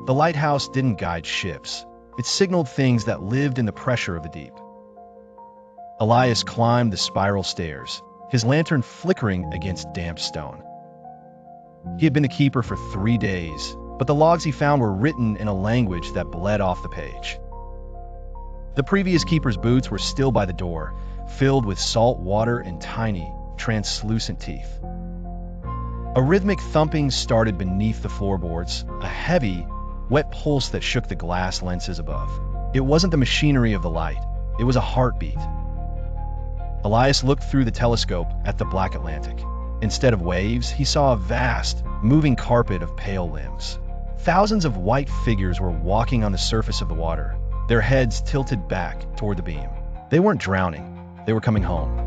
The lighthouse didn't guide ships. It signaled things that lived in the pressure of the deep. Elias climbed the spiral stairs, his lantern flickering against damp stone. He had been the keeper for 3 days, but the logs he found were written in a language that bled off the page. The previous keeper's boots were still by the door, filled with salt water and tiny, translucent teeth. A rhythmic thumping started beneath the floorboards, a heavy, wet pulse that shook the glass lenses above. It wasn't the machinery of the light, it was a heartbeat. Elias looked through the telescope at the black Atlantic. Instead of waves, he saw a vast, moving carpet of pale limbs. Thousands of white figures were walking on the surface of the water, their heads tilted back toward the beam. They weren't drowning, they were coming home.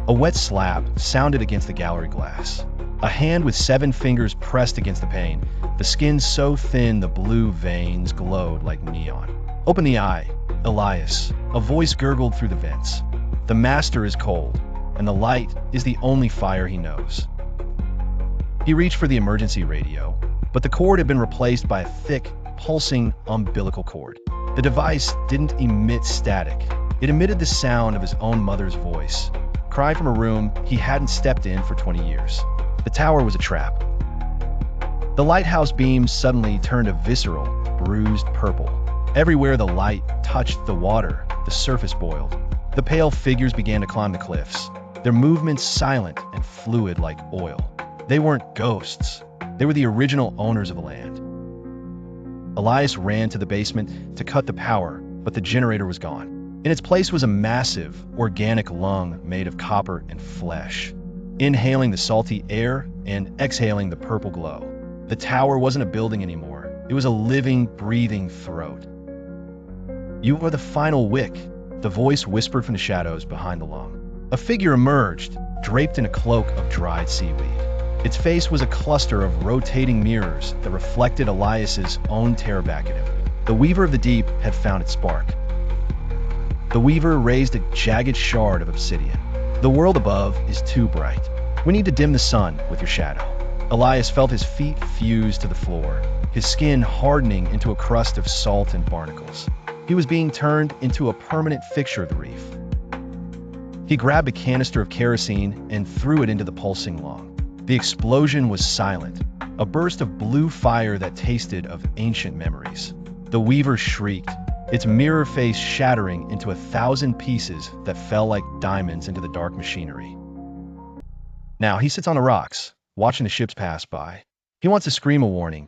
A wet slap sounded against the gallery glass. A hand with 7 fingers pressed against the pane, the skin so thin the blue veins glowed like neon. "Open the eye, Elias," a voice gurgled through the vents. "The master is cold, and the light is the only fire he knows." He reached for the emergency radio, but the cord had been replaced by a thick, pulsing umbilical cord. The device didn't emit static. It emitted the sound of his own mother's voice, crying from a room he hadn't stepped in for 20 years. The tower was a trap. The lighthouse beams suddenly turned a visceral, bruised purple. Everywhere the light touched the water, the surface boiled. The pale figures began to climb the cliffs, their movements silent and fluid like oil. They weren't ghosts. They were the original owners of the land. Elias ran to the basement to cut the power, but the generator was gone. In its place was a massive, organic lung made of copper and flesh, inhaling the salty air and exhaling the purple glow. The tower wasn't a building anymore. It was a living, breathing throat. "You are the final wick," the voice whispered from the shadows behind the lung. A figure emerged, draped in a cloak of dried seaweed. Its face was a cluster of rotating mirrors that reflected Elias's own terror back at him. The Weaver of the Deep had found its spark. The Weaver raised a jagged shard of obsidian. "The world above is too bright. We need to dim the sun with your shadow." Elias felt his feet fuse to the floor, his skin hardening into a crust of salt and barnacles. He was being turned into a permanent fixture of the reef. He grabbed a canister of kerosene and threw it into the pulsing lung. The explosion was silent, a burst of blue fire that tasted of ancient memories. The Weaver shrieked, its mirror face shattering into 1,000 pieces that fell like diamonds into the dark machinery. Now he sits on the rocks, watching the ships pass by. He wants to scream a warning,